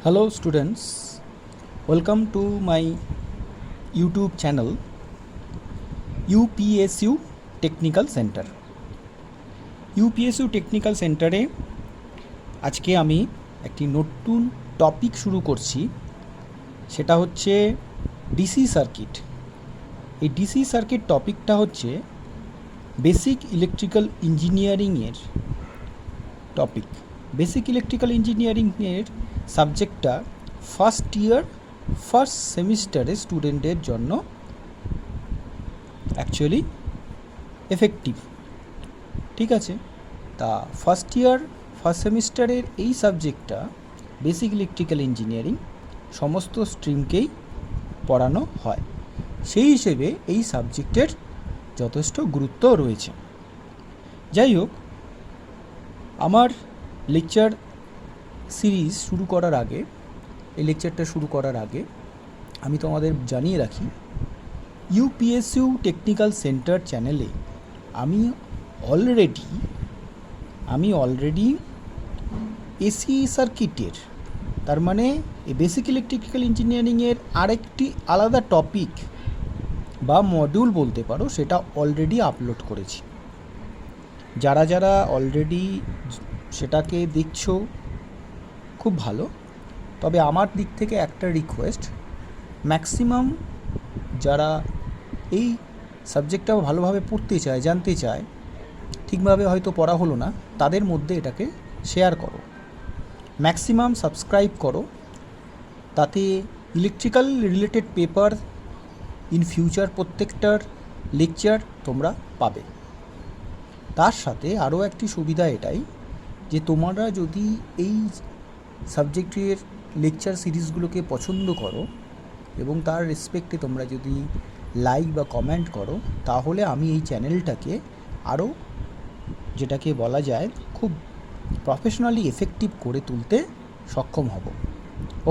Hello students, welcome to my YouTube channel UPSU Technical Center. UPSU Technical Centre আজকে আমি একটি নতুন topic শুরু করছি, সেটা হচ্ছে ডিসি সার্কিট। এই ডিসি সার্কিট টপিকটা হচ্ছে বেসিক ইলেকট্রিক্যাল ইঞ্জিনিয়ারিংয়ের টপিক। বেসিক ইলেকট্রিক্যাল ইঞ্জিনিয়ারিংয়ের সাবজেক্টটা ফার্স্ট ইয়ার ফার্স্ট সেমিস্টারে স্টুডেন্টদের জন্য অ্যাকচুয়ালি এফেক্টিভ, ঠিক আছে। তা ফার্স্ট ইয়ার ফার্স্ট সেমিস্টারের এই সাবজেক্টটা বেসিক ইলেকট্রিক্যাল ইঞ্জিনিয়ারিং সমস্ত স্ট্রিমকেই পড়ানো হয়, সেই হিসেবে এই সাবজেক্টের যথেষ্ট গুরুত্ব রয়েছে। যাই হোক, আমার লেকচার সিরিজ শুরু করার আগে, এই লেকচারটা শুরু করার আগে আমি তোমাদের জানিয়ে রাখি, ইউপিএসইউ টেকনিক্যাল সেন্টার চ্যানেলে আমি অলরেডি এসি সার্কিটের, তার মানে এই বেসিক ইলেকট্রিক্যাল ইঞ্জিনিয়ারিংয়ের আরেকটি আলাদা টপিক বা মডিউল বলতে পারো, সেটা অলরেডি আপলোড করেছি। যারা যারা অলরেডি সেটাকে দেখছো খুব ভালো, তবে আমার দিক থেকে একটা রিকোয়েস্ট, ম্যাক্সিমাম যারা এই সাবজেক্টটা ভালোভাবে পড়তে চায়, জানতে চায়, ঠিকভাবে হয়তো পড়া হলো না, তাদের মধ্যে এটাকে শেয়ার করো, ম্যাক্সিমাম সাবস্ক্রাইব করো, তাতে electrical related paper in future প্রত্যেকটার লেকচার তোমরা পাবে। তার সাথে আরও একটি সুবিধা এটাই যে তোমরা যদি এই সাবজেক্টের লেকচার সিরিজগুলোকে পছন্দ করো এবং তার রেসপেক্টে তোমরা যদি লাইক বা কমেন্ট করো, তাহলে আমি এই চ্যানেলটাকে আরও, যেটাকে বলা যায়, খুব প্রফেশনালি এফেক্টিভ করে তুলতে সক্ষম হব।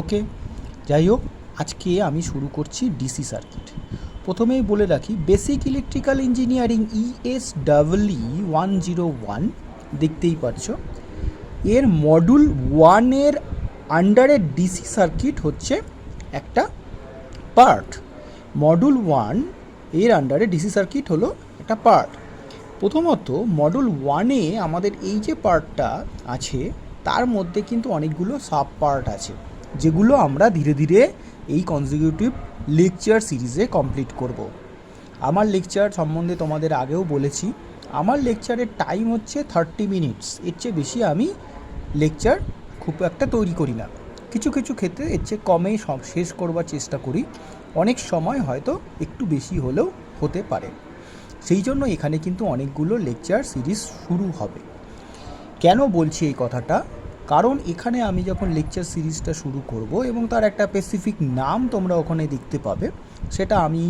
ওকে, যাই হোক, আজকে আমি শুরু করছি ডিসি সার্কিট। প্রথমেই বলে রাখি, বেসিক ইলেকট্রিক্যাল ইঞ্জিনিয়ারিং ESEE 101 দেখতেই পাচ্ছ, এর মডিউল 1-এর আন্ডারে ডিসি সার্কিট হচ্ছে একটা পার্ট। মডিউল 1 এর আন্ডারে ডিসি সার্কিট হলো একটা পার্ট। প্রথমত মডিউল 1-এ আমাদের এই যে পার্টটা আছে, তার মধ্যে কিন্তু অনেকগুলো সাব পার্ট আছে, যেগুলো আমরা ধীরে ধীরে এই কনজিকিউটিভ লেকচার সিরিজে কমপ্লিট করব। আমার লেকচার সম্বন্ধে তোমাদের আগেও বলেছি, আমার লেকচারের টাইম হচ্ছে 30 মিনিটস, এর চেয়ে বেশি আমি লেকচার খুব একটা তৈরি করি না। কিছু কিছু ক্ষেত্রে এর চেয়ে কমেই সব শেষ করবার চেষ্টা করি, অনেক সময় হয়তো একটু বেশি হলেও হতে পারে। সেই জন্য এখানে কিন্তু অনেকগুলো লেকচার সিরিজ শুরু হবে। কেন বলছি এই কথাটা? কারণ এখানে আমি যখন লেকচার সিরিজটা শুরু করব এবং তার একটা স্পেসিফিক নাম তোমরা ওখানে দেখতে পাবে, সেটা আমি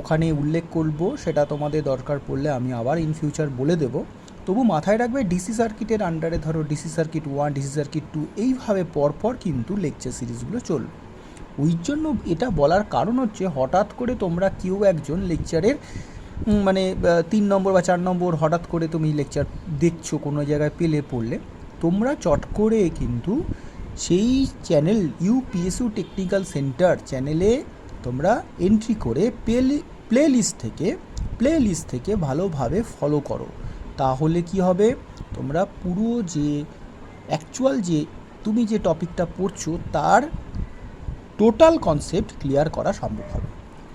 ওখানে উল্লেখ করব, সেটা তোমাদের দরকার পড়লে আমি আবার ইন ফিউচার বলে দেব। তবু মাথায় রাখবে, ডিসি সার্কিটের আন্ডারে ধরো ডিসি সার্কিট 1, ডিসি সার্কিট 2, এইভাবে পরপর কিন্তু লেকচার সিরিজগুলো চলবে। ওই জন্য এটা বলার কারণ হচ্ছে, হঠাৎ করে তোমরা কেউ একজন লেকচারের 3 নম্বর বা 4 নম্বর হঠাৎ করে তুমি লেকচার দেখছো কোনো জায়গায় পেলে পড়লে, তোমরা চট করে কিন্তু সেই চ্যানেল ইউপিএসইউ টেকনিক্যাল সেন্টার চ্যানেলে তোমরা এন্ট্রি করে প্লে লিস্ট থেকে ভালোভাবে ফলো করো। তাহলে কি হবে, তোমরা পুরো যে অ্যাকচুয়াল যে তুমি যে টপিকটা পড়ছো তার টোটাল কনসেপ্ট ক্লিয়ার করা সম্ভব হবে।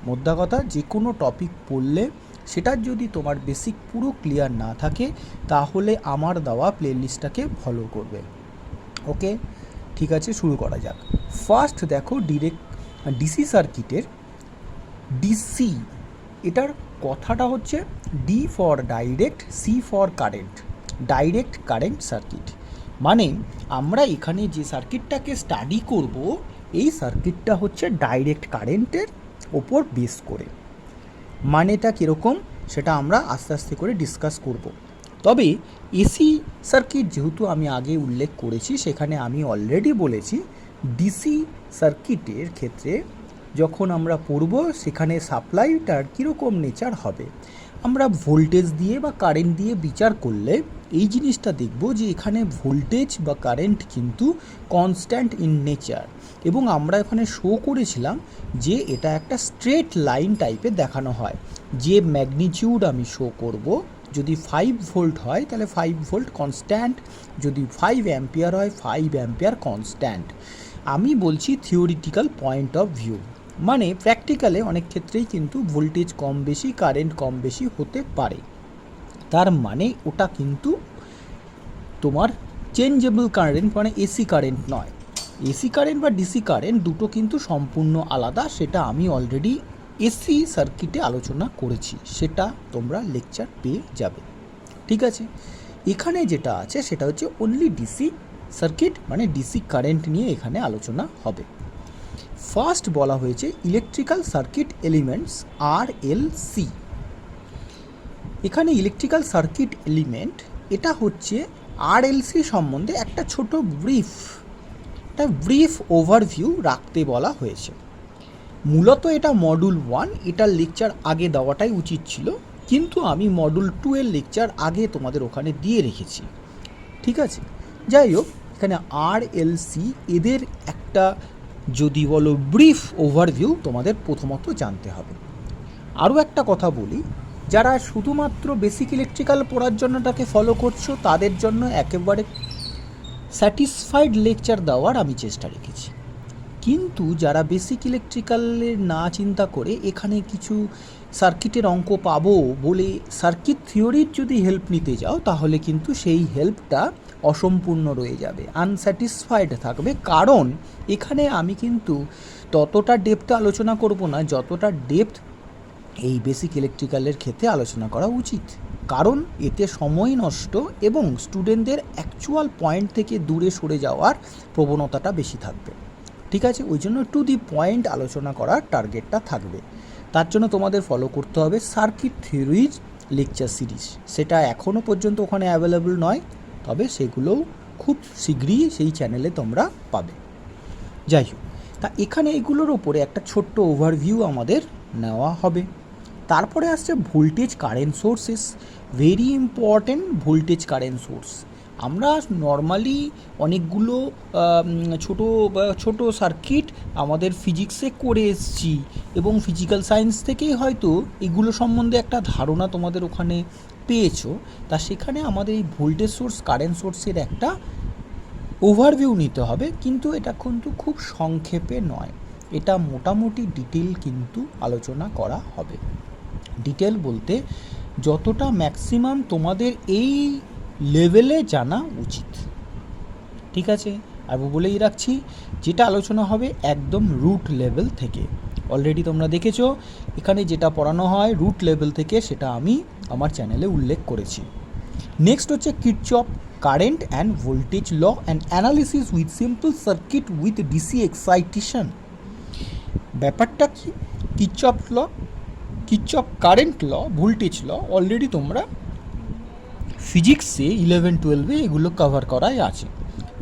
মোদ্দা কথা, যে কোনো টপিক পড়লে সেটার যদি তোমার বেসিক পুরো ক্লিয়ার না থাকে, তাহলে আমার দেওয়া প্লেলিস্টটাকে ফলো করবে। ওকে, ঠিক আছে, শুরু করা যাক। ফার্স্ট দেখো, ডিসি সার্কিটের ডিসি, এটার কথাটা হচ্ছে D for direct, C for current, direct current circuit. মানে আমরা এখানে যে সার্কিটটাকে স্টাডি করব, এই সার্কিটটা হচ্ছে ডাইরেক্ট কারেন্টের ওপর বেস করে। মানেটা কীরকম সেটা আমরা আস্তে আস্তে করে ডিসকাস করব। তবে এসি সার্কিট যেহেতু আমি আগে উল্লেখ করেছি, সেখানে আমি অলরেডি বলেছি, ডিসি সার্কিটের ক্ষেত্রে যখন আমরা পড়ব, সেখানে সাপ্লাইটার কীরকম নেচার হবে। আমরা ভোল্টেজ দিয়ে বা কারেন্ট দিয়ে বিচার করলে এই জিনিসটা দেখব যে এখানে ভোল্টেজ বা কারেন্ট কিন্তু কনস্ট্যান্ট ইন নেচার, এবং আমরা এখানে শো করেছিলাম যে এটা একটা স্ট্রেট লাইন টাইপের দেখানো হয়। যে ম্যাগনিটিউড আমি শো করব, যদি 5 ভোল্ট হয় তাহলে 5 ভোল্ট কনস্ট্যান্ট, যদি 5 অ্যাম্পিয়ার হয় 5 অ্যাম্পিয়ার কনস্ট্যান্ট। আমি বলছি থিওরিটিক্যাল পয়েন্ট অফ ভিউ, মানে প্র্যাকটিক্যালে অনেক ক্ষেত্রেই কিন্তু ভোল্টেজ কম বেশি কারেন্ট কম বেশি হতে পারে, তার মানে ওটা কিন্তু তোমার চেঞ্জেবল কারেন্ট, মানে এসি কারেন্ট নয়। এসি কারেন্ট বা ডিসি কারেন্ট দুটো কিন্তু সম্পূর্ণ আলাদা, সেটা আমি অলরেডি এসি সার্কিটে আলোচনা করেছি, সেটা তোমরা লেকচার পেয়ে যাবে। ঠিক আছে, এখানে যেটা আছে সেটা হচ্ছে অনলি ডিসি সার্কিট, মানে ডিসি কারেন্ট নিয়ে এখানে আলোচনা হবে। ফার্স্ট বলা হয়েছে ইলেকট্রিক্যাল সার্কিট এলিমেন্টস RLC। এখানে ইলেকট্রিক্যাল সার্কিট এলিমেন্ট এটা হচ্ছে RLC সম্বন্ধে একটা ছোট ব্রিফ ওভারভিউ রাখতে বলা হয়েছে। মূলত এটা মডিউল 1, এটার লেকচার আগে দেওয়াটাই উচিত ছিল, কিন্তু আমি মডিউল 2 এর লেকচার আগে তোমাদের ওখানে দিয়ে রেখেছি। ঠিক আছে, যাই হোক, এখানে RLC এদের একটা যদি বলো ব্রিফ ওভারভিউ তোমাদের প্রথমত জানতে হবে। আরও একটা কথা বলি, যারা শুধুমাত্র বেসিক ইলেকট্রিক্যাল পড়ার জন্য তাকে ফলো করছো তাদের জন্য একেবারে স্যাটিসফাইড লেকচার দেওয়ার আমি চেষ্টা রেখেছি, কিন্তু যারা বেসিক ইলেকট্রিক্যালের না চিন্তা করে এখানে কিছু সার্কিটের অঙ্ক পাবো বলে সার্কিট থিওরির যদি হেল্প নিতে যাও তাহলে কিন্তু সেই হেল্পটা অসম্পূর্ণ রয়ে যাবে, আনস্যাটিসফাইড থাকবে। কারণ এখানে আমি কিন্তু ততটা ডেপথে আলোচনা করব না যতটা ডেপথ এই বেসিক ইলেকট্রিক্যালের ক্ষেত্রে আলোচনা করা উচিত, কারণ এতে সময় নষ্ট এবং স্টুডেন্টদের অ্যাকচুয়াল পয়েন্ট থেকে দূরে সরে যাওয়ার প্রবণতাটা বেশি থাকবে। ঠিক আছে, ওই জন্য টু দি পয়েন্ট আলোচনা করার টার্গেটটা থাকবে। তার জন্য তোমাদের ফলো করতে হবে সার্কিট থিওরির লেকচার সিরিজ, সেটা এখনও পর্যন্ত ওখানে অ্যাভেলেবল নয়, তবে সেগুলোও খুব শীঘ্রই সেই চ্যানেলে তোমরা পাবে। যাই হোক, তা এখানে এগুলোর ওপরে একটা ছোট্ট ওভারভিউ আমাদের নেওয়া হবে। তারপরে আসছে voltage current sources, very important voltage current source. আমরা নর্মালি অনেকগুলো ছোট সার্কিট আমাদের ফিজিক্সে করে এসেছি এবং ফিজিক্যাল সায়েন্স থেকেই হয়তো এগুলো সম্বন্ধে একটা ধারণা তোমাদের ওখানে পেয়েছো। তা সেখানে আমাদের এই ভোল্টেজ সোর্স কারেন্ট সোর্সের একটা ওভারভিউ নিতে হবে, কিন্তু এটা কিন্তু খুব সংক্ষেপে নয়, এটা মোটামুটি ডিটেল কিন্তু আলোচনা করা হবে। ডিটেল বলতে যতটা ম্যাক্সিমাম তোমাদের এই লেভেলে জানা উচিত। ঠিক আছে, আর বলেই রাখছি যেটা আলোচনা হবে একদম রুট লেভেল থেকে। অলরেডি তোমরা দেখেছো এখানে যেটা পড়ানো হয় রুট লেভেল থেকে, সেটা আমি আমার চ্যানেলে উল্লেখ করেছি। নেক্সট হচ্ছে Kirchhoff current and voltage law and analysis with simple circuit with DC excitation. ব্যাপারটা কি, Kirchhoff current law, voltage law already তোমরা ফিজিক্সে 11-12 এগুলো কভার করাই আছে,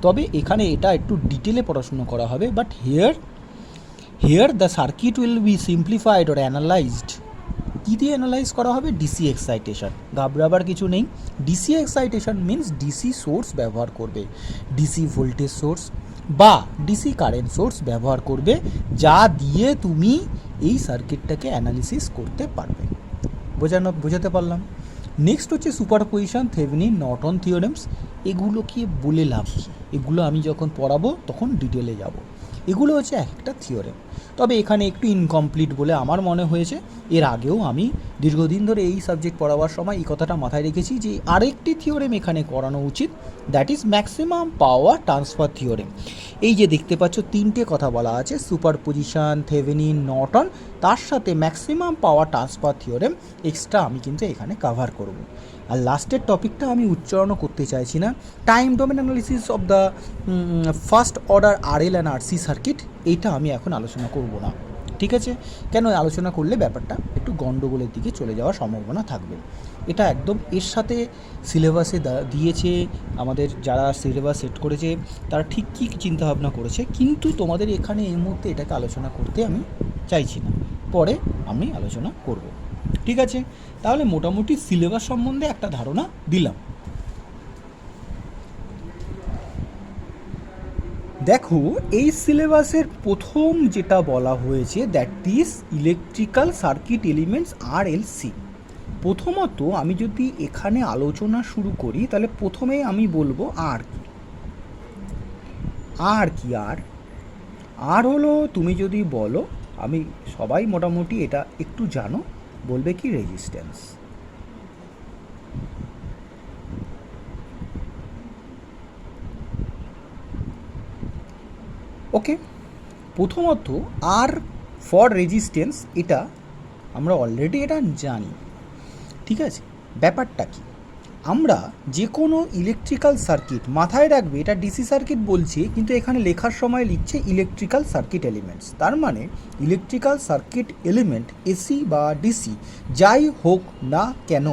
তবে এখানে এটা একটু ডিটেলে পড়াশুনো করা হবে। But here the circuit will be simplified or analyzed. কী দিয়ে অ্যানালাইজ করা হবে? DC excitation. ঘাবড়াবার কিছু নেই, DC excitation means DC source ব্যবহার করবে, ডিসি ভোল্টেজ সোর্স বা ডিসি কারেন্ট সোর্স ব্যবহার করবে, যা দিয়ে তুমি এই সার্কিটটাকে অ্যানালিসিস করতে পারবে। বোঝাতে পারলাম? নেক্সট হচ্ছে সুপারপজিশন, থেভেনিন, নর্টন থিওরেমস। এগুলো কি বলে লাভ কী, এগুলো আমি যখন পড়াবো তখন ডিটেলে যাব। এগুলো হচ্ছে এক একটা থিওরেম, তবে এখানে একটু ইনকমপ্লিট বলে আমার মনে হয়েছে। এর আগেও আমি দীর্ঘদিন ধরে এই সাবজেক্ট পড়াবার সময় এই কথাটা মাথায় রেখেছি যে আরেকটি থিওরেম এখানে করানো উচিত, that is maximum power transfer theorem. এই যে দেখতে পাচ্ছ তিনটে কথা বলা আছে, সুপারপজিশন, থেভেনিন, নর্টন, তার সাথে maximum power transfer theorem extra আমি কিন্তু এখানে কভার করব। আর লাস্টের টপিকটা আমি উচ্চারণও করতে চাইছি না, time domain analysis of the first order RL and RC circuit, এইটা আমি এখন আলোচনা করব না। ঠিক আছে, কেন আলোচনা করলে ব্যাপারটা একটু গণ্ডগোলের দিকে চলে যাওয়ার সম্ভাবনা থাকবে। এটা একদম এর সাথে সিলেবাসে দিয়েছে, আমাদের যারা সিলেবাস সেট করেছে তারা ঠিক কী চিন্তাভাবনা করেছে, কিন্তু তোমাদের এখানে এই মুহূর্তে এটাকে আলোচনা করতে আমি চাইছি না, পরে আমি আলোচনা করব। ঠিক আছে, তাহলে মোটামুটি সিলেবাস সম্বন্ধে একটা ধারণা দিলাম। দেখো এই সিলেবাসের প্রথম যেটা বলা হয়েছে that is electrical circuit elements RLC। প্রথমত আমি যদি এখানে আলোচনা শুরু করি তাহলে প্রথমে আমি বলবো আর কি। আর হলো, তুমি যদি বলো, আমি সবাই মোটামুটি এটা একটু জানো, বলবে কি রেজিস্ট্যান্স। ওকে, প্রথমত আর ফর রেজিস্ট্যান্স, এটা আমরা অলরেডি এটা জানি। ঠিক আছে, ব্যাপারটা কি, আমরা যে কোনো ইলেকট্রিক্যাল সার্কিট, মাথায় রাখবে এটা ডিসি সার্কিট বলছি কিন্তু এখানে লেখার সময় লিখছে ইলেকট্রিক্যাল সার্কিট এলিমেন্টস, তার মানে ইলেকট্রিক্যাল সার্কিট এলিমেন্ট এসি বা ডিসি যাই হোক না কেন,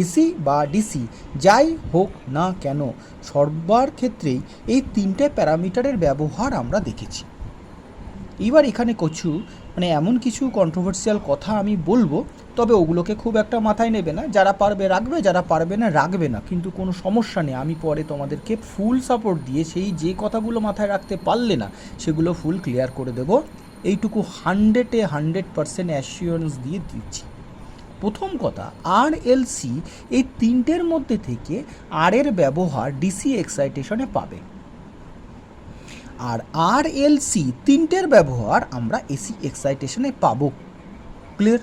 এসি বা ডিসি যাই হোক না কেন, সবার ক্ষেত্রেই এই তিনটে প্যারামিটারের ব্যবহার আমরা দেখেছি। এবার এখানে কিছু এমন কিছু কন্ট্রোভার্সিয়াল কথা আমি বলবো, তবে ওগুলোকে খুব একটা মাথায় নেবে না, যারা পারবে রাখবে, যারা পারবে না রাখবে না, কিন্তু কোনো সমস্যা নেই, আমি পরে তোমাদেরকে ফুল সাপোর্ট দিয়ে সেই যে কথাগুলো মাথায় রাখতে পারলে না সেগুলো ফুল ক্লিয়ার করে দেবো, এইটুকু 100% অ্যাসিওরেন্স দিয়ে দিচ্ছি। প্রথম কথা, RLC এই তিনটের মধ্যে থেকে আর এর ব্যবহার ডিসি এক্সাইটেশনে পাবে, আর RLC তিনটের ব্যবহার আমরা এসি এক্সাইটেশনে পাবো। ক্লিয়ার?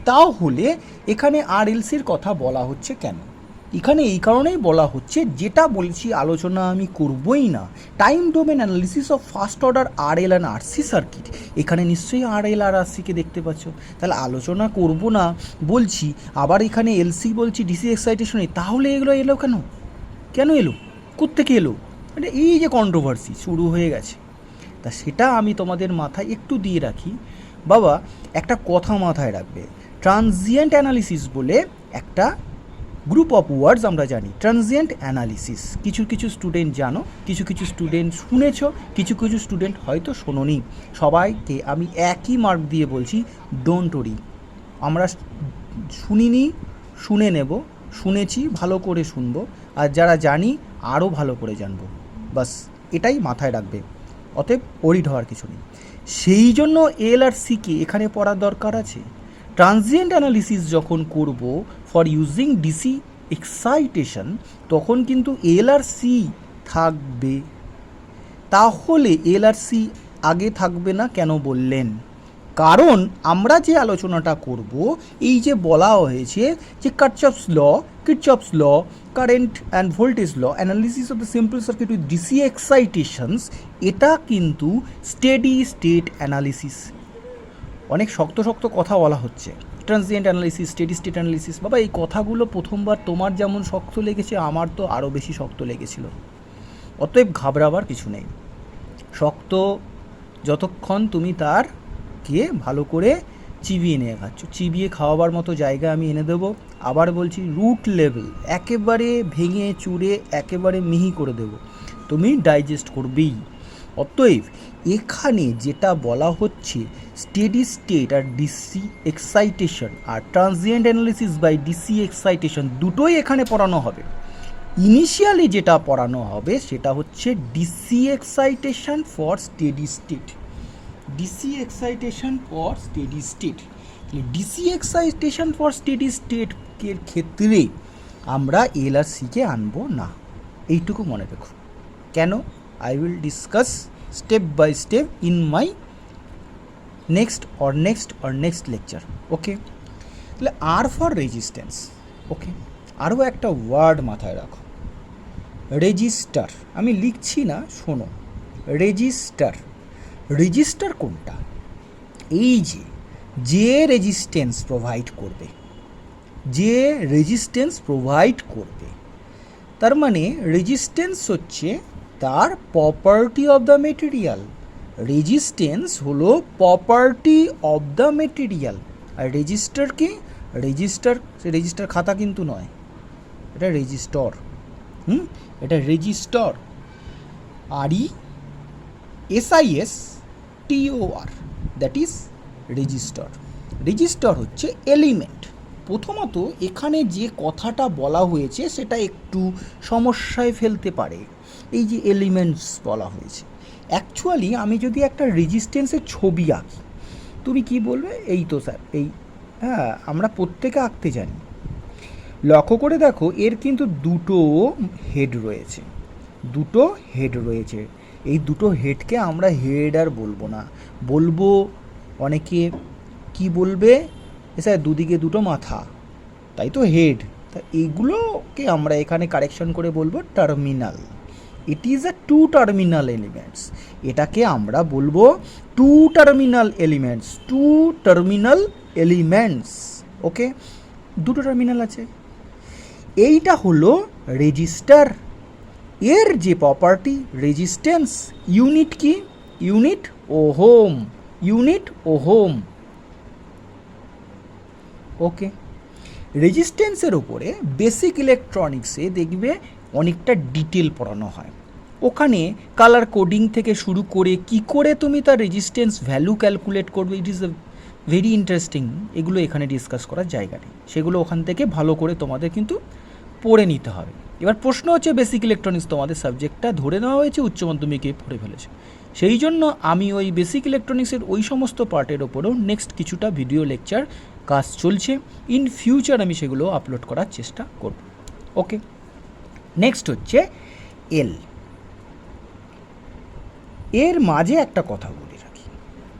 তাহলে এখানে RLCর কথা বলা হচ্ছে কেন? এখানে এই কারণেই বলা হচ্ছে, যেটা বলছি আলোচনা আমি করবই না, time domain analysis of first order RL and RC circuit. এখানে নিশ্চয়ই RL আর RCকে দেখতে পাচ্ছ, তাহলে আলোচনা করব না বলছি, আবার এখানে LC বলছি ডিসি এক্সাইটেশনে, তাহলে এগুলো এলো কেন? কেন এলো? কোত্থেকে এলো? মানে এই যে কন্ট্রোভার্সি শুরু হয়ে গেছে, তা সেটা আমি তোমাদের মাথায় একটু দিয়ে রাখি। বাবা একটা কথা মাথায় রাখবে, ট্রানজিয়েন্ট অ্যানালিসিস বলে একটা গ্রুপ অফ ওয়ার্ডস আমরা জানি, ট্রানজিয়েন্ট অ্যানালিসিস। কিছু কিছু স্টুডেন্ট জানো, কিছু কিছু স্টুডেন্ট শুনেছ, কিছু কিছু স্টুডেন্ট হয়তো শোনোনি। সবাইকে আমি একই মার্ক দিয়ে বলছি, ডোন্ট ওরি, আমরা শুনিনি, শুনে নেব, শুনেছি ভালো করে শুনবো, আর যারা জানি আরও ভালো করে জানবো, বাস এটাই মাথায় রাখবে। অতএব ওরিড হওয়ার কিছু নেই। সেই জন্য এল আর সিকে এখানে পড়ার দরকার আছে। ট্রানজিয়েন্ট অ্যানালিসিস যখন করব ফর ইউজিং ডিসি এক্সাইটেশন, তখন কিন্তু এল আর সি থাকবে। তাহলে এল আর সি আগে থাকবে না কেন বললেন? কারণ আমরা যে আলোচনাটা করব, এই যে বলা হয়েছে যে Kirchhoff's law, current and voltage law, analysis of the simple circuit with DC excitations, এটা কিন্তু স্টেডি স্টেট অ্যানালিসিস। অনেক শক্ত শক্ত কথা বলা হচ্ছে, transient analysis, steady state analysis. বাবা এই কথাগুলো প্রথমবার তোমার যেমন শক্ত লেগেছে, আমার তো আরও বেশি শক্ত লেগেছিল। অতএব ঘাবড়াবার কিছু নেই। শক্ত যতক্ষণ তুমি তার কে ভালো করে চিবিয়ে নিয়ে খাচ্ছ, চিবিয়ে খাওয়াবার মতো জায়গা আমি এনে দেবো। আবার বলছি, রুট লেভেল একেবারে ভেঙে চুরে একেবারে মিহি করে দেবো, তুমি ডাইজেস্ট করবেই। অতএব এখানে যেটা বলা হচ্ছে, স্টেডি স্টেট আর ডিসি এক্সাইটেশন আর transient analysis by DC excitation দুটোই এখানে পড়ানো হবে। ইনিশিয়ালি যেটা পড়ানো হবে সেটা হচ্ছে DC excitation for steady state, DC excitation for steady state. DC excitation for steady স্টেটের ক্ষেত্রে আমরা এল আর সিকে আনবো না, এইটুকু মনে রেখো। কেন? I will discuss step by step in my next lecture. ওকে, তাহলে আর ফর রেজিস্ট্যান্স। ওকে, আরও একটা ওয়ার্ড মাথায় রাখো, রেজিস্টার। আমি লিখছি না, শোনো, রেজিস্টার। রেজিস্টার কোনটা? এই যে রেজিস্ট্যান্স প্রোভাইড করবে, যে রেজিস্ট্যান্স প্রোভাইড করবে, তার মানে রেজিস্ট্যান্স হচ্ছে তার property of the material. Resistance হলো প্রপার্টি অফ দ্য মেটেরিয়াল। আর রেজিস্টার কি? রেজিস্টার খাতা কিন্তু নয়, এটা রেজিস্টর। এটা resistor, RESISTOR, that is resistor. Resistor হচ্ছে এলিমেন্ট, প্রথমত এখানে যে কথাটা বলা হয়েছে সেটা একটু সমস্যায় ফেলতে পারে। এই যে এলিমেন্টস বলা হয়েছে, অ্যাকচুয়ালি আমি যদি একটা রেজিস্ট্যান্সের ছবি আঁকি, তুমি কি বলবে? এই তো স্যার, এই হ্যাঁ আমরা প্রত্যেকে আঁকতে জানি। লক্ষ্য করে দেখো এর কিন্তু দুটো হেড রয়েছে, দুটো হেড রয়েছে। এই দুটো হেডকে আমরা হেড আর বলবো না, বলবো অনেকে কি বলবে, স্যার দুদিকে দুটো মাথা, তাই তো হেড। তা এইগুলোকে আমরা এখানে কারেকশন করে বলবো terminal. It is a two terminal elements, এটাকে আমরা বলবো two terminal elements, two terminal elements. Okay, দুটো টার্মিনাল আছে। এইটা হলো রেজিস্টার, এর যে প্রপার্টি রেজিস্ট্যান্স, ইউনিট কি? Unit ohm, unit ohm. Okay, রেজিস্ট্যান্সের উপরে বেসিক ইলেকট্রনিক্সে দেখবে অনেকটা ডিটেল পড়ানো হয়। ওখানে কালার কোডিং থেকে শুরু করে কি করে তুমি তার রেজিস্ট্যান্স ভ্যালু ক্যালকুলেট করবে, ইট ইজ ভেরি ইন্টারেস্টিং। এগুলো এখানে ডিসকাস করার জায়গা নেই, সেগুলো ওখান থেকে ভালো করে তোমাদের কিন্তু পড়ে নিতে হবে। এবার প্রশ্ন হচ্ছে বেসিক ইলেকট্রনিক্স তোমাদের সাবজেক্টটা ধরে নেওয়া হয়েছে, উচ্চ মাধ্যমিকে পড়ে ফেলেছে, সেই জন্য আমি ওই বেসিক ইলেকট্রনিক্সের ওই সমস্ত পার্টের ওপরেও নেক্সট কিছুটা ভিডিও লেকচার কাজ চলছে। ইন ফিউচার আমি সেগুলো আপলোড করার চেষ্টা করব। ওকে, নেক্সট হচ্ছে এল। এর মাঝে একটা কথা বলে রাখি,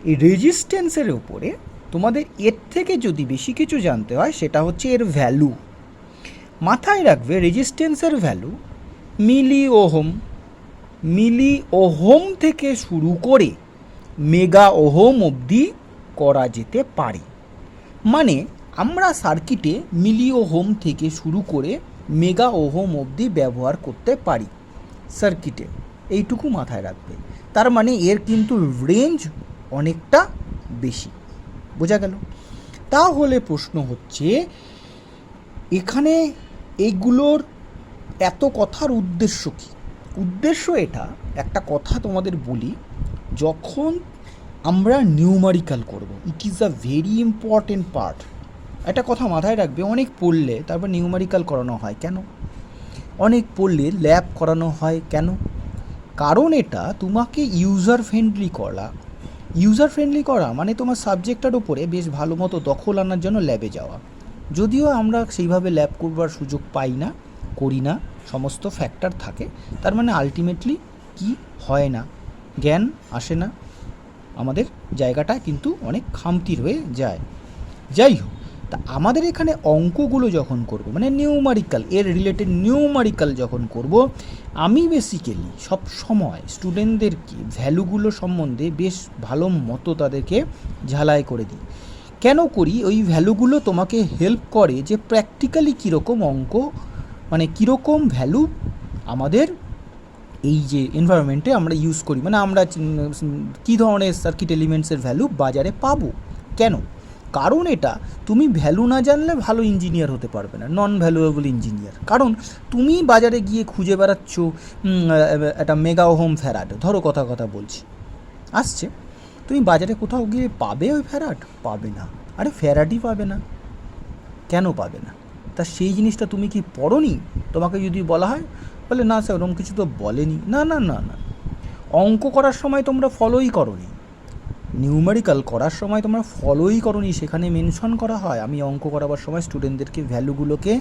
এই রেজিস্ট্যান্সের ওপরে তোমাদের এর থেকে যদি বেশি কিছু জানতে হয় সেটা হচ্ছে এর ভ্যালু। মাথায় রাখবে রেজিস্ট্যান্সের ভ্যালু মিলি ওহম, মিলি ওহম থেকে শুরু করে মেগা ওহম অবধি করা যেতে পারে। মানে আমরা সার্কিটে মিলি ওহম থেকে শুরু করে মেগা ওহম অবধি ব্যবহার করতে পারি সার্কিটে, এইটুকু মাথায় রাখবে। তার মানে এর কিন্তু রেঞ্জ অনেকটা বেশি, বোঝা গেল? তাহলে প্রশ্ন হচ্ছে এখানে এইগুলোর এত কথার উদ্দেশ্য কী? উদ্দেশ্য এটা, একটা কথা তোমাদের বলি, যখন আমরা নিউমারিক্যাল করব, ইট is a very important part. একটা কথা মাথায় রাখবে, অনেক পড়লে তারপর নিউমারিক্যাল করানো হয় কেন? অনেক পড়লে ল্যাব করানো হয় কেন? কারণ এটা তোমাকে ইউজার ফ্রেন্ডলি করা। ইউজার ফ্রেন্ডলি করা মানে তোমার সাবজেক্টটার উপরে বেশ ভালো মতো দখল আনার জন্য ল্যাবে যাওয়া। যদিও আমরা সেইভাবে ল্যাব করবার সুযোগ পাই না, করি না, সমস্ত ফ্যাক্টর থাকে, তার মানে আলটিমেটলি কি হয় না, জ্ঞান আসে না, আমাদের জায়গাটা কিন্তু অনেক খামতি রয়ে যায়। যাই হোক, তা আমাদের এখানে অঙ্কগুলো যখন করব, মানে নিউমারিক্যাল, এর রিলেটেড নিউমারিক্যাল যখন করব, আমি বেসিক্যালি সব সময় স্টুডেন্টদেরকে ভ্যালুগুলো সম্বন্ধে বেশ ভালো মতো তাদেরকে ঝালাই করে দিই। কেন করি? ওই ভ্যালুগুলো তোমাকে হেল্প করে যে প্র্যাকটিক্যালি কীরকম অঙ্ক, মানে কীরকম ভ্যালু আমাদের এই যে এনভায়রনমেন্টে আমরা ইউজ করি, মানে আমরা কী ধরনের সার্কিট এলিমেন্টসের ভ্যালু বাজারে পাবো। কেন? কারণ এটা তুমি ভ্যালু না জানলে ভালো ইঞ্জিনিয়ার হতে পারবে না, নন ভ্যালুয়েবল ইঞ্জিনিয়ার। কারণ তুমি বাজারে গিয়ে খুঁজে বেড়াচ্ছ একটা মেগা ওহম ফ্যারাড, ধরো কথা বলছি, আসছে, তুমি বাজারে কোথাও গিয়ে পাবে ওই ফ্যারাড? পাবে না। আরে ফ্যারাডই পাবে না, কেন পাবে না? তা সেই জিনিসটা তুমি কি পড়োনি? তোমাকে যদি বলা হয়, বলে না স্যার ওরকম কিছু তো বলেনি। না না না না, অঙ্ক করার সময় তোমরা ফলোই করোনি, নিউমেরিক্যাল করার সময় তোমরা ফলোই করোনি, সেখানে মেনশন করা হয়। আমি অঙ্ক করাবার সময় স্টুডেন্টদেরকে ভ্যালুগুলোকে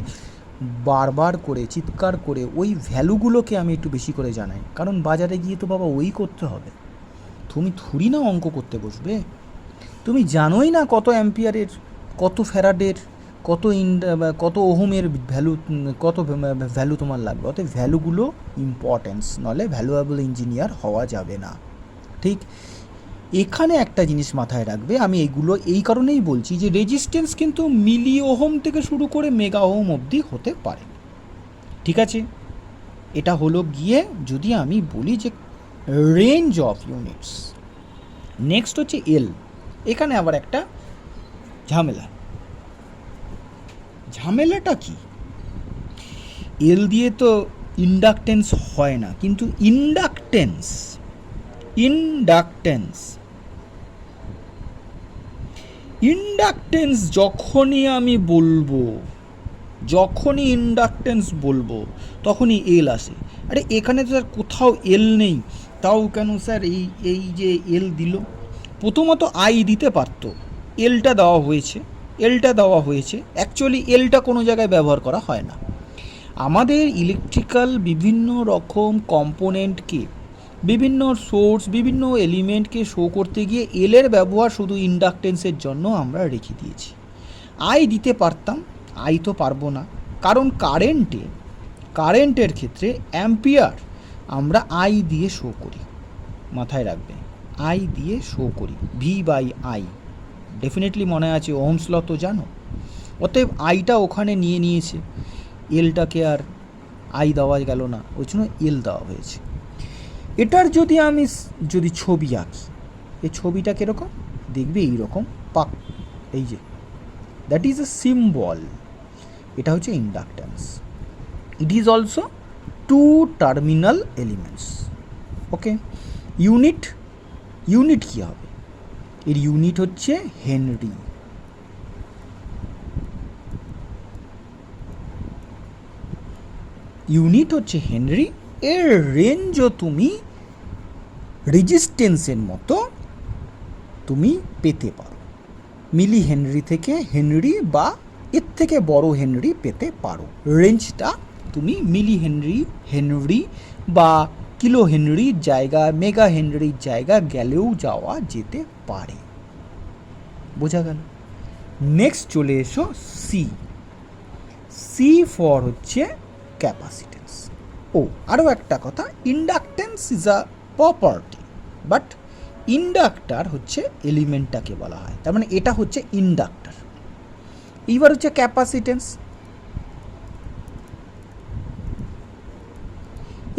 বারবার করে চিৎকার করে ওই ভ্যালুগুলোকে আমি একটু বেশি করে জানাই, কারণ বাজারে গিয়ে তো বাবা ওই করতে হবে, তুমি থুরি না অঙ্ক করতে বসবে। তুমি জানোই না কত অ্যাম্পিয়ারের, কত ফ্যারাডের, কত ওহমের ভ্যালু, কত ভ্যালু তোমার লাগবে। অতএব ভ্যালুগুলো ইম্পর্টেন্স, নলে ভ্যালুয়েবল ইঞ্জিনিয়ার হওয়া যাবে না। ঠিক এখানে একটা জিনিস মাথায় রাখবে, আমি এইগুলো এই কারণেই বলছি যে রেজিস্ট্যান্স কিন্তু মিলি ওহম থেকে শুরু করে মেগা ওহম অবধি হতে পারে। ঠিক আছে, এটা হলো গিয়ে যদি আমি বলি যে রেঞ্জ অফ ইউনিটস। নেক্সট হচ্ছে এল। এখানে আবার একটা ঝামেলাটা কি? এল দিয়ে তো ইন্ডাকটেন্স হয় না, কিন্তু ইন্ডাকটেন্স ইন্ডাকটেন্স যখনই আমি বলবো, যখনই ইন্ডাকটেন্স বলবো তখনই এল আসে। আরে এখানে তো স্যার কোথাও এল নেই, তাও কেন স্যার এই এই যে এল দিল? প্রথমত আই দিতে পারতো, এলটা দেওয়া হয়েছে, এলটা দেওয়া হয়েছে। অ্যাকচুয়ালি এলটা কোনো জায়গায় ব্যবহার করা হয় না। আমাদের ইলেকট্রিক্যাল বিভিন্ন রকম কম্পোনেন্টকে, বিভিন্ন সোর্স, বিভিন্ন এলিমেন্টকে শো করতে গিয়ে এলের ব্যবহার শুধু ইন্ডাকটেন্সের জন্য আমরা রেখে দিয়েছি। আই দিতে পারতাম, আই তো পারবো না, কারণ কারেন্টের ক্ষেত্রে অ্যাম্পিয়ার আমরা আই দিয়ে শো করি, মাথায় রাখবে, আই দিয়ে শো করি, ভি বাই আই। ডেফিনেটলি মনে আছে, ওহমস ল তো জানো। অতএব আইটা ওখানে নিয়ে নিয়েছে, এলটাকে আর আই দেওয়া গেল না, ওই জন্য এল দেওয়া হয়েছে। এটার যদি আমি ছবি আঁকি, এই ছবিটা কীরকম দেখবে, এইরকম পাক, এই যে দ্যাট ইজ এ সিম্বল, এটা হচ্ছে inductance. It is also two terminal elements. Okay, unit কী হবে? এর ইউনিট হচ্ছে হেনরি। ইউনিট হচ্ছে হেনরি। এর রেঞ্জও তুমি রেজিস্ট্যান্সের মতো তুমি পেতে পারো, মিলি হেনরি থেকে হেনরি বা এর থেকে বড় হেনরি পেতে পারো। রেঞ্জটা তুমি মিলি হেনরি বা কিলো হেনরির জায়গা, মেগা হেনরির জায়গা গেলেও যাওয়া যেতে পারে। বোঝা গেল? নেক্সট চলে এসো সি ফর হচ্ছে ক্যাপাসিটেন্স। ও আরও একটা কথা, inductance is a property, but inductor হচ্ছে এলিমেন্টটাকে বলা হয়, তার মানে এটা হচ্ছে ইন্ডাক্টার। এইবার হচ্ছে ক্যাপাসিটেন্স।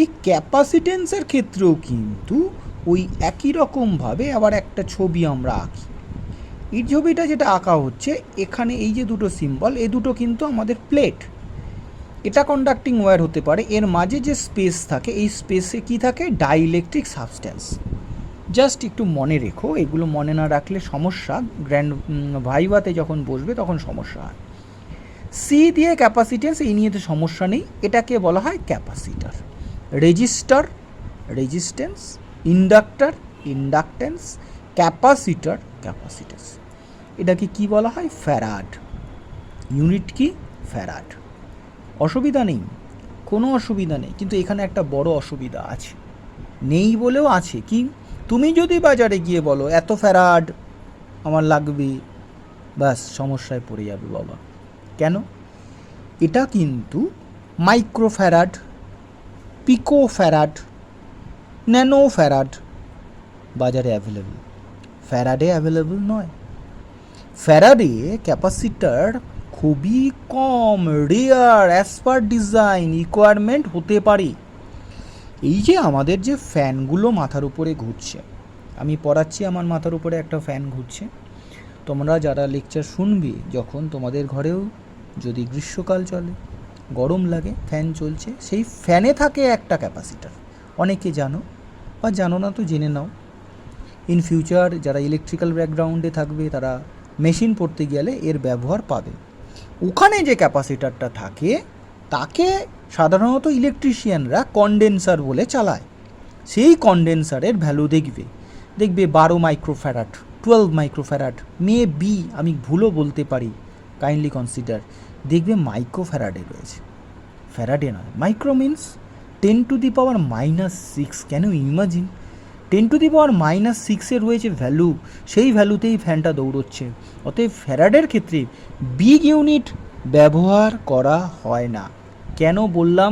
এই ক্যাপাসিটেন্সের ক্ষেত্রেও কিন্তু ওই একই রকমভাবে আবার একটা ছবি আমরা আঁকি। এই ছবিটা যেটা আঁকা হচ্ছে, এখানে এই যে দুটো সিম্বল, এই দুটো কিন্তু আমাদের প্লেট। এটা কন্ডাক্টিং ওয়্যার হতে পারে, এর মাঝে যে স্পেস থাকে, এই স্পেসে কি থাকে? Dielectric substance. জাস্ট একটু মনে রেখো, এগুলো মনে না রাখলে সমস্যা, গ্র্যান্ড ভাইভাতে যখন বসবে তখন সমস্যা হয়। সি দিয়ে ক্যাপাসিটেন্স, এই নিয়ে তো সমস্যা নেই, এটাকে বলা হয় capacitor. Register resistance, inductor inductance, capacitor capacitance. এটাকে কি বলা হয়? ফ্যারাড। ইউনিট কি? ফ্যারাড। অসুবিধা নেই, কোনো অসুবিধা নেই, কিন্তু এখানে একটা বড় অসুবিধা আছে, নেই বলেও আছে। কি? তুমি যদি বাজারে গিয়ে বলো এত ফ্যারাড আমার লাগবে, ব্যাস সমস্যায় পড়ে যাবে বাবা। কেন? এটা কিন্তু micro farad, pico farad, nano farad বাজারে অ্যাভেলেবল, ফ্যারাডে অ্যাভেলেবল নয়। ফ্যারাডে ক্যাপাসিটার খুবই কম, rare, as per design requirement হতে পারে। এই যে আমাদের যে ফ্যানগুলো মাথার উপরে ঘুরছে, আমি পড়াচ্ছি, আমার মাথার উপরে একটা ফ্যান ঘুরছে, তোমরা যারা লেকচার শুনবে, যখন তোমাদের ঘরেও যদি গ্রীষ্মকাল চলে, গরম লাগে, ফ্যান চলছে, সেই ফ্যানে থাকে একটা ক্যাপাসিটার। অনেকে জানো বা জানো না তো জেনে নাও। ইন ফিউচার যারা ইলেকট্রিক্যাল ব্যাকগ্রাউন্ডে থাকবে, তারা মেশিন পড়তে গেলে এর ব্যবহার পাবে। ওখানে যে ক্যাপাসিটারটা থাকে তাকে সাধারণত ইলেকট্রিশিয়ানরা কনডেন্সার বলে চালায়। সেই কনডেন্সারের ভ্যালু দেখবে 12 মাইক্রোফ্যারাড, 12 মাইক্রোফ্যারাড, বি, আমি ভুলও বলতে পারি, কাইন্ডলি কনসিডার। দেখবে মাইক্রোফ্যারাডে রয়েছে, ফ্যারাডে নয়। Micro means 10⁻⁻6। কেন? ইমাজিন, 10⁻⁻6 রয়েছে ভ্যালু, সেই ভ্যালুতেই ফ্যানটা দৌড়চ্ছে। অতএব ফ্যারাডের ক্ষেত্রে বিগ ইউনিট ব্যবহার করা হয় না। কেন বললাম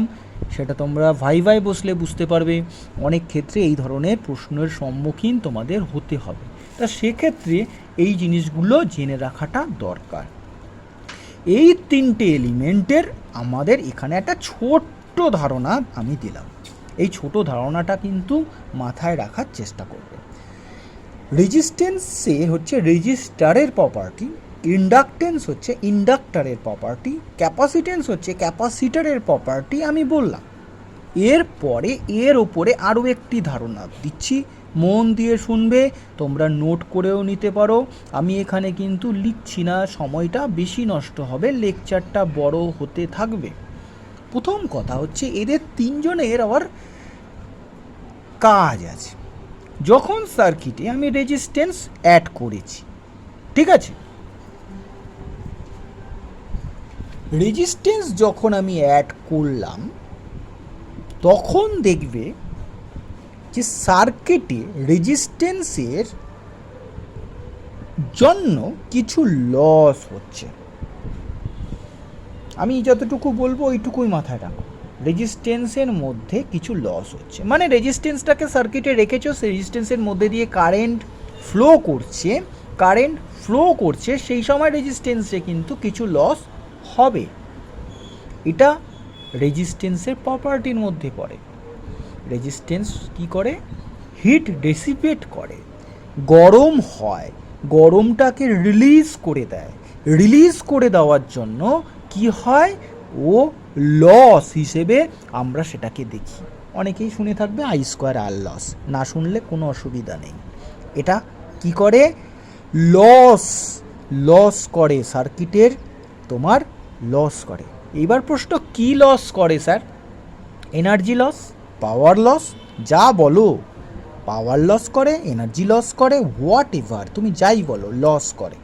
সেটা তোমরা ভাই বসলে বুঝতে পারবে। অনেক ক্ষেত্রে এই ধরনের প্রশ্নের সম্মুখীন তোমাদের হতে হবে, তা সেক্ষেত্রে এই জিনিসগুলো জেনে রাখাটা দরকার। এই তিনটে এলিমেন্টের আমাদের এখানে একটা ছোট্ট ধারণা আমি দিলাম, এই ছোট ধারণাটা কিন্তু মাথায় রাখার চেষ্টা করবে। রেজিস্ট্যান্সে হচ্ছে রেজিস্টারের প্রপার্টি, ইন্ডাকটেন্স হচ্ছে ইন্ডাক্টারের প্রপার্টি, ক্যাপাসিটেন্স হচ্ছে ক্যাপাসিটারের প্রপার্টি। আমি বললাম এরপরে এর ওপরে আরও একটি ধারণা দিচ্ছি, মন দিয়ে শুনবে, তোমরা নোট করেও নিতে পারো। আমি এখানে কিন্তু লিখছি না, সময়টা বেশি নষ্ট হবে, লেকচারটা বড় হতে থাকবে। প্রথম কথা হচ্ছে এদের তিনজনের আবার কাজ আছে। যখন সার্কিটে আমি রেজিস্ট্যান্স অ্যাড করেছি, ঠিক আছে, রেজিস্ট্যান্স যখন আমি অ্যাড করলাম তখন দেখবে যে সার্কিটে রেজিস্ট্যান্সের জন্য কিছু লস হচ্ছে। আমি যতটুকু বলবো ওইটুকুই মাথায় রাখো, রেজিস্ট্যান্সের মধ্যে কিছু লস হচ্ছে, মানে রেজিস্ট্যান্সটাকে সার্কিটে রেখেছো, সেই রেজিস্ট্যান্সের মধ্যে দিয়ে কারেন্ট ফ্লো করছে, সেই সময় রেজিস্ট্যান্সে কিন্তু কিছু লস হবে। এটা রেজিস্ট্যান্সের প্রপার্টির মধ্যে পড়ে। রেজিস্ট্যান্স কি করে? হিট ডেসিপেট করে, গরম হয়, গরমটাকে রিলিজ করে দেয়। রিলিজ করে দেওয়ার জন্য কি হয়, ও লস হিসেবে আমরা সেটাকে দেখি। অনেকেই শুনে থাকবে I²R লস, না শুনলে কোনো অসুবিধা নেই। এটা কি করে? লস করে, সার্কিটের তোমার লস করে। এইবার প্রশ্ন, কি লস করে sir? Energy loss, power loss, যা বলো, পাওয়ার লস করে, এনার্জি লস করে, হোয়াট এভার তুমি যাই বলো, লস করে।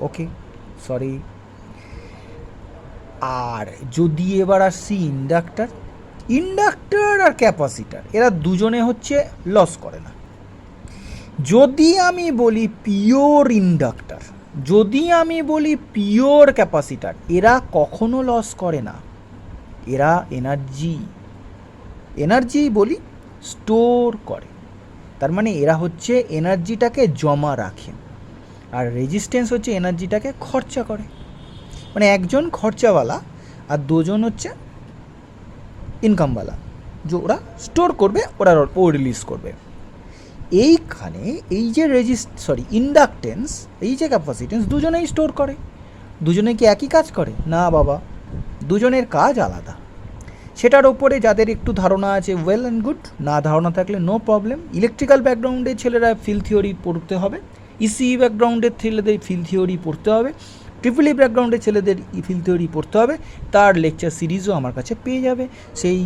ওকে, সরি। আর যদি এবার আসছি ইন্ডাক্টর আর ক্যাপাসিটার, এরা দুজনে হচ্ছে লস করে না। যদি আমি বলি পিওর ইন্ডাক্টর, যদি আমি বলি পিওর ক্যাপাসিটার, এরা কখনো লস করে না। এরা এনার্জি বলি স্টোর করে। তার মানে এরা হচ্ছে এনার্জিটাকে জমা রাখে, আর রেজিস্ট্যান্স হচ্ছে এনার্জিটাকে খরচা করে। মানে একজন খরচাওয়ালা আর দুজন হচ্ছে ইনকামওয়ালা, যে ওরা স্টোর করবে, ও রিলিজ করবে। এইখানে এই যে ইন্ডাকটেন্স, এই যে ক্যাপাসিটেন্স, দুজনেই স্টোর করে। দুজনে কি একই কাজ করে? না বাবা, দুজনের কাজ আলাদা। সেটার ওপরে যাদের একটু ধারণা আছে, ওয়েল অ্যান্ড গুড, না ধারণা থাকলে নো প্রবলেম। ইলেকট্রিক্যাল ব্যাকগ্রাউন্ডের ছেলেরা ফিল্ড থিওরি পড়তে হবে, ইসিই ব্যাকগ্রাউন্ডের ছেলেদের ফিল্ড থিওরি পড়তে হবে, ট্রিপল ই ব্যাকগ্রাউন্ডের ছেলেদের ফিল্ড থিওরি পড়তে হবে। তার লেকচার সিরিজও আমার কাছে পেয়ে যাবে, সেই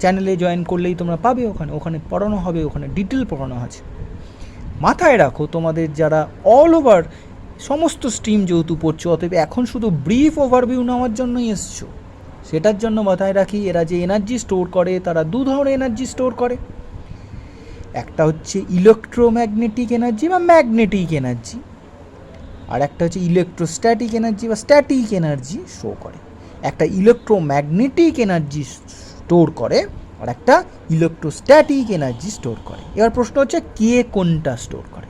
চ্যানেলে জয়েন করলেই তোমরা পাবে। ওখানে পড়ানো হবে, ওখানে ডিটেল পড়ানো আছে। মাথায় রাখো, তোমাদের যারা অল ওভার সমস্ত স্ট্রিম যেহেতু পড়ছো, অতএব এখন শুধু ব্রিফ ওভারভিউ নেওয়ার জন্যই এসছো। সেটার জন্য মাথায় রাখি, এরা যে এনার্জি স্টোর করে, তারা দু ধরনের এনার্জি স্টোর করে। একটা হচ্ছে ইলেকট্রোম্যাগনেটিক এনার্জি বা ম্যাগনেটিক এনার্জি, আর একটা হচ্ছে ইলেকট্রোস্ট্যাটিক এনার্জি বা স্ট্যাটিক এনার্জি শো করে। একটা ইলেকট্রোম্যাগনেটিক এনার্জি স্টোর করে, আর একটা ইলেকট্রোস্ট্যাটিক এনার্জি স্টোর করে। এবার প্রশ্ন হচ্ছে কে কোনটা স্টোর করে?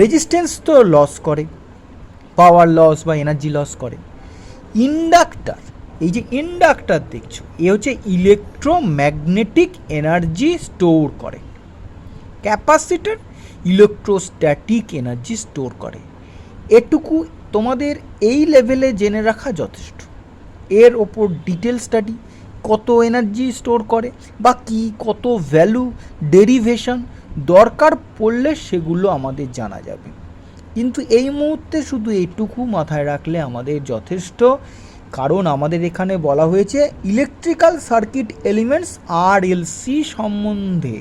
রেজিস্ট্যান্স তো লস করে, পাওয়ার লস বা এনার্জি লস করে। ইন্ডাক্টর, এই যে ইন্ডাক্টর দেখছো, এ হচ্ছে ইলেকট্রোম্যাগনেটিক এনার্জি স্টোর করে। ক্যাপাসিটর ইলেকট্রোস্ট্যাটিক এনার্জি স্টোর করে। এটুকু তোমাদের এই লেভেলে জেনে রাখা যথেষ্ট। এর ওপর ডিটেল স্টাডি, কত এনার্জি স্টোর করে বা কী, কত ভ্যালু, ডেরিভেশন দরকার পড়লে সেগুলো আমাদের জানা যাবে। কিন্তু এই মুহূর্তে শুধু এইটুকু মাথায় রাখলে আমাদের যথেষ্ট, কারণ আমাদের এখানে বলা হয়েছে ইলেকট্রিক্যাল সার্কিট এলিমেন্টস RLC সম্বন্ধে।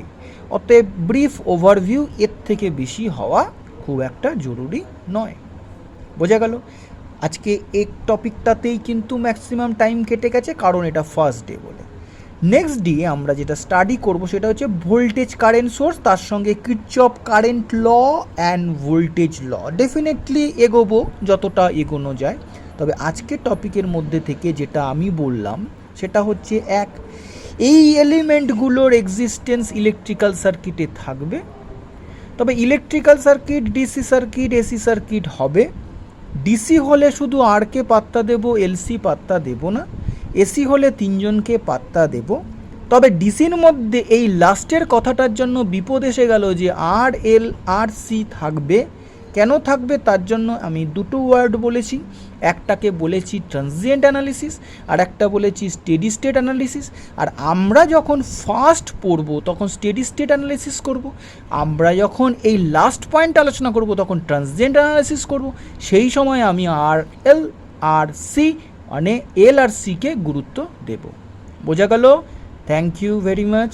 অতএব ব্রিফ ওভারভিউ এর থেকে বেশি হওয়া খুব একটা জরুরি নয়। বোঝা গেল? আজকে এই টপিকটাতেই কিন্তু ম্যাক্সিমাম টাইম কেটে গেছে, কারণ এটা ফার্স্ট ডে বলে। নেক্সট ডে আমরা যেটা স্টাডি করব সেটা হচ্ছে ভোল্টেজ কারেন্ট সোর্স, তার সঙ্গে Kirchhoff current law and voltage law. Definitely এগোবো যতটা এগোনো যায়। তবে আজকের টপিকের মধ্যে থেকে যেটা আমি বললাম সেটা হচ্ছে, এক, এই এলিমেন্টগুলোর এক্সিস্টেন্স ইলেকট্রিক্যাল সার্কিটে থাকবে। তবে electrical circuit, DC circuit, AC circuit হবে। ডিসি হলে শুধু আরকে পাত্তা দেব, এলসি পাত্তা দেব না। এসি হলে তিনজনকে পাত্তা দেব। তবে ডিসির মধ্যে এই লাস্টের কথাটার জন্য বিপদ এসে গেল যে আর এল আর সি থাকবে, কেন থাকবে তার জন্য আমি দুটো ওয়ার্ড বলেছি, একটাকে বলেছি ট্রানজিয়েন্ট অ্যানালিসিস আর একটা বলেছি স্টেডি স্টেট অ্যানালিসিস। আর আমরা যখন ফার্স্ট পড়ব তখন স্টেডি স্টেট অ্যানালিসিস করব, আমরা যখন এই লাস্ট পয়েন্ট আলোচনা করব তখন ট্রানজিয়েন্ট অ্যানালিসিস করব। সেই সময় আমি এল আর সি মানে এল আর সিকে গুরুত্ব দেব। বোঝা গেল? Thank you very much.